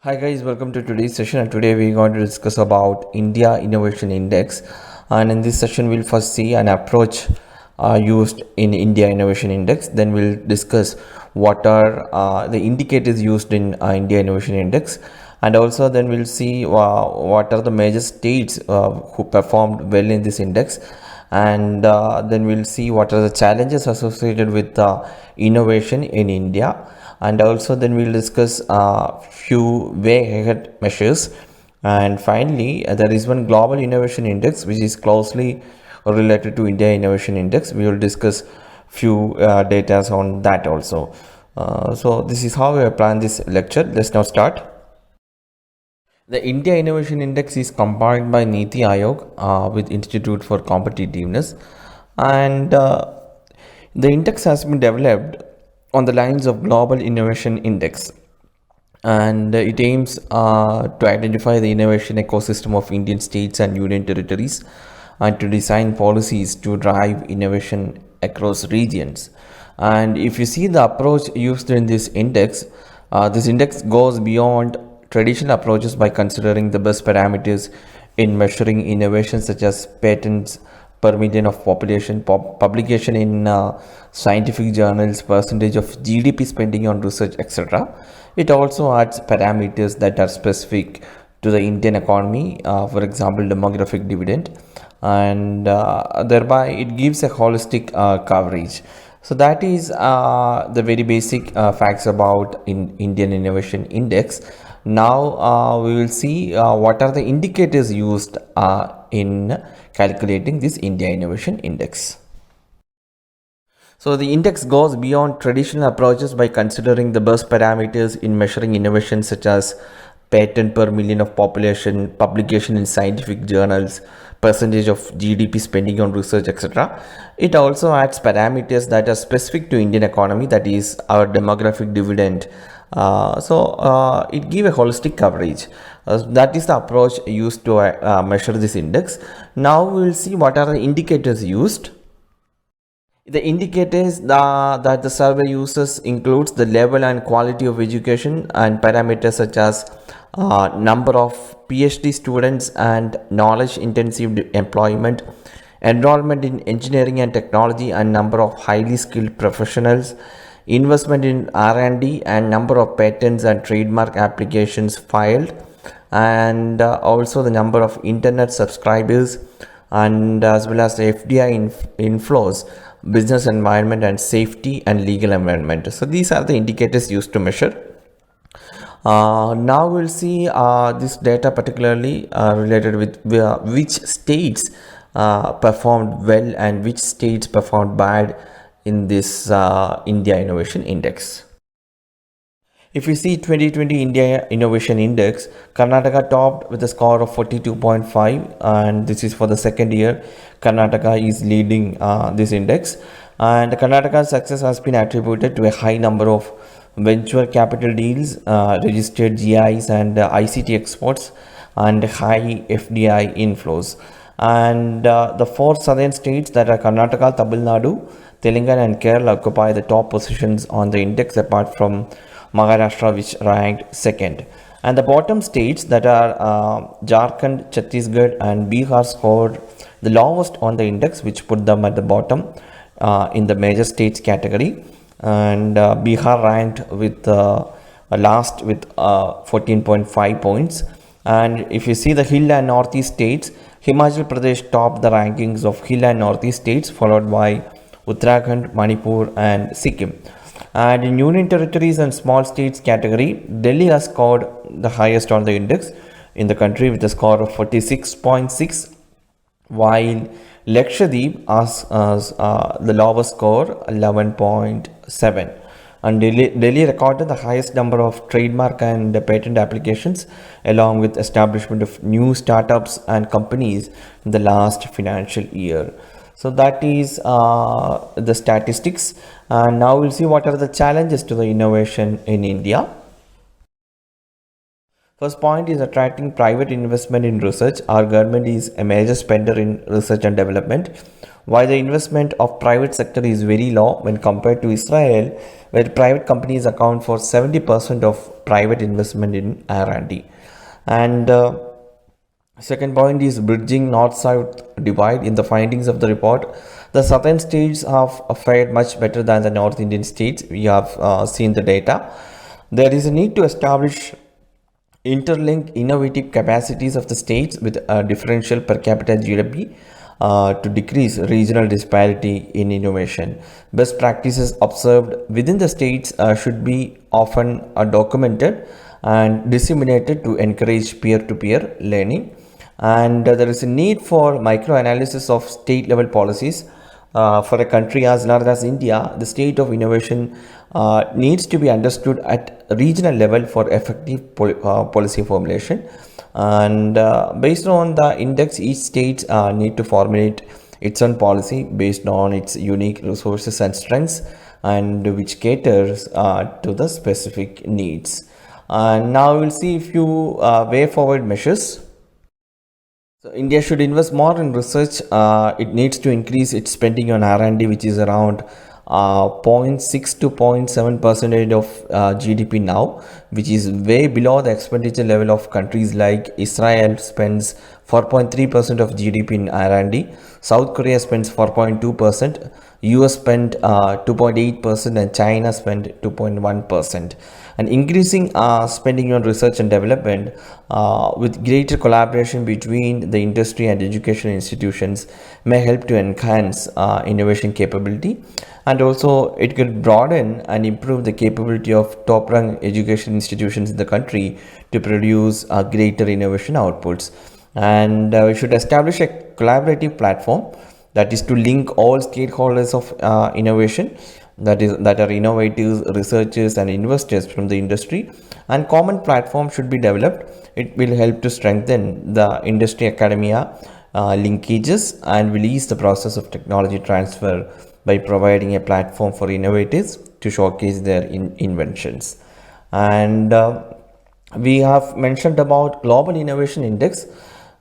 Hi guys, welcome to today's session, and today we're going to discuss about India Innovation Index. And in this session we'll first see an approach used in India Innovation Index. Then we'll discuss what are the indicators used in India Innovation Index, and also then we'll see what are the major states who performed well in this index, and then we'll see what are the challenges associated with innovation in India, and also then we'll discuss a few way ahead measures. And finally, there is one global innovation index which is closely related to India Innovation Index. We will discuss few data on that also. So this is how I plan this lecture. Let's now start. The India Innovation Index is compiled by NITI Aayog with Institute for Competitiveness, and the index has been developed on the lines of Global Innovation Index, and it aims to identify the innovation ecosystem of Indian states and union territories, and to design policies to drive innovation across regions. And if you see the approach used in this index goes beyond traditional approaches by considering the best parameters in measuring innovation, such as patents per million of population, publication in scientific journals, percentage of GDP spending on research, etc. It also adds parameters that are specific to the Indian economy, for example, demographic dividend, and thereby it gives a holistic coverage. So that is the very basic facts about Indian Innovation Index. Now we will see what are the indicators used in calculating this India Innovation Index. So the index goes beyond traditional approaches by considering the best parameters in measuring innovation, such as patent per million of population, publication in scientific journals, percentage of GDP spending on research, etc. It also adds parameters that are specific to Indian economy, that is our demographic dividend. It gives a holistic coverage. That is the approach used to measure this index. Now we will see what are the indicators used. The indicators that the survey uses includes the level and quality of education, and parameters such as number of PhD students and knowledge intensive employment, enrollment in engineering and technology, and number of highly skilled professionals, investment in R&D, and number of patents and trademark applications filed, and also the number of internet subscribers, and as well as the FDI inflows, business environment, and safety and legal environment. So these are the indicators used to measure. Now we'll see this data particularly related with which states performed well and which states performed bad in this India Innovation Index. If you see 2020 India Innovation Index, Karnataka topped with a score of 42.5, and this is for the second year Karnataka is leading this index. And Karnataka's success has been attributed to a high number of venture capital deals, registered GIs and ICT exports, and high FDI inflows. And the four southern states, that are Karnataka, Tamil Nadu, Telangana and Kerala, occupy the top positions on the index, apart from Maharashtra, which ranked second. And the bottom states, that are Jharkhand, Chhattisgarh and Bihar, scored the lowest on the index, which put them at the bottom in the major states category. And Bihar ranked with last with 14.5 points. And if you see the hill and northeast states, Himachal Pradesh topped the rankings of hill and northeast states, followed by Uttarakhand, Manipur and Sikkim. And in union territories and small states category, Delhi has scored the highest on the index in the country with a score of 46.6, while Lakshadweep has the lowest score, 11.7. And Delhi recorded the highest number of trademark and patent applications, along with establishment of new startups and companies in the last financial year. So that is the statistics. And now we'll see what are the challenges to the innovation in India. First point is attracting private investment in research. Our government is a major spender in research and development. while the investment of private sector is very low when compared to Israel, where private companies account for 70% of private investment in R&D. And second point is bridging north-south divide. In the findings of the report, the southern states have fared much better than the North Indian states. We have seen the data. There is a need to establish interlink innovative capacities of the states with a differential per capita GDP to decrease regional disparity in innovation. Best practices observed within the states should be often documented and disseminated to encourage peer-to-peer learning. And there is a need for micro-analysis of state-level policies. For a country as large as India, the state of innovation needs to be understood at regional level for effective policy formulation. And based on the index, each state need to formulate its own policy based on its unique resources and strengths, and which caters to the specific needs. And now we'll see a few way forward measures. So India should invest more in research. It needs to increase its spending on R&D, which is around 0.6 to 0.7% of GDP now, which is way below the expenditure level of countries like Israel spends 4.3% of GDP in R&D, South Korea spends 4.2%, US spent 2.8%, and China spent 2.1%. And increasing spending on research and development with greater collaboration between the industry and education institutions may help to enhance innovation capability, and also it could broaden and improve the capability of top-ranked education institutions in the country to produce greater innovation outputs. And we should establish a collaborative platform, that is to link all stakeholders of innovation, that are innovators, researchers, and investors from the industry, and common platform should be developed. It will help to strengthen the industry academia linkages and will ease the process of technology transfer by providing a platform for innovators to showcase their inventions. And we have mentioned about Global Innovation Index,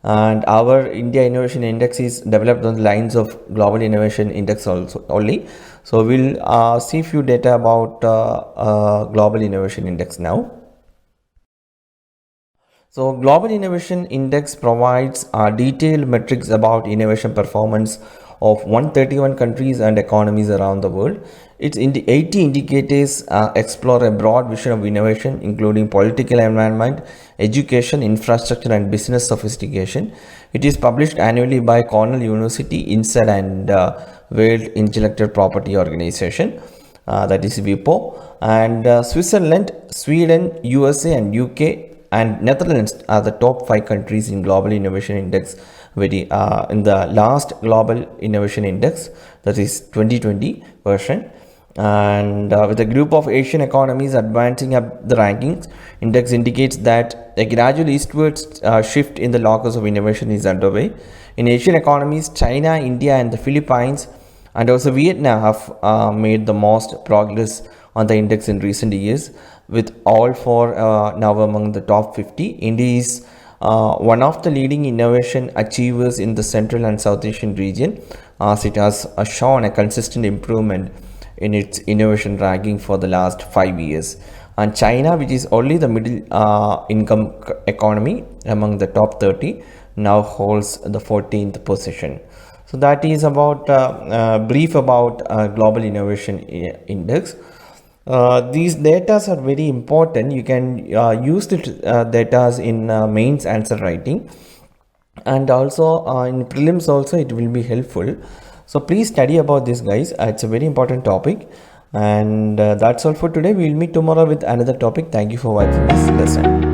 and our India Innovation Index is developed on the lines of Global Innovation Index also only. So we'll see few data about Global Innovation Index now. So Global Innovation Index provides detailed metrics about innovation performance of 131 countries and economies around the world. Its 80 indicators explore a broad vision of innovation, including political environment, education, infrastructure, and business sophistication. It is published annually by Cornell University, INSEAD, and World Intellectual Property Organization, that is WIPO. And Switzerland, Sweden, USA, and UK and Netherlands are the top 5 countries in Global Innovation Index in the last Global Innovation Index, that is 2020 version. And with a group of Asian economies advancing up the rankings, index indicates that a gradual eastwards shift in the locus of innovation is underway. In Asian economies, China, India, and the Philippines, and also Vietnam have made the most progress on the index in recent years, with all 4 now among the top 50. India is one of the leading innovation achievers in the Central and South Asian region, as it has shown a consistent improvement in its innovation ranking for the last 5 years. And China, which is only the middle income economy among the top 30, now holds the 14th position. So that is about brief about Global Innovation Index. These data are very important. You can use the data in mains answer writing, and also in prelims also it will be helpful. So please study about this, guys. It's a very important topic. And that's all for today. We will meet tomorrow with another topic. Thank you for watching this lesson.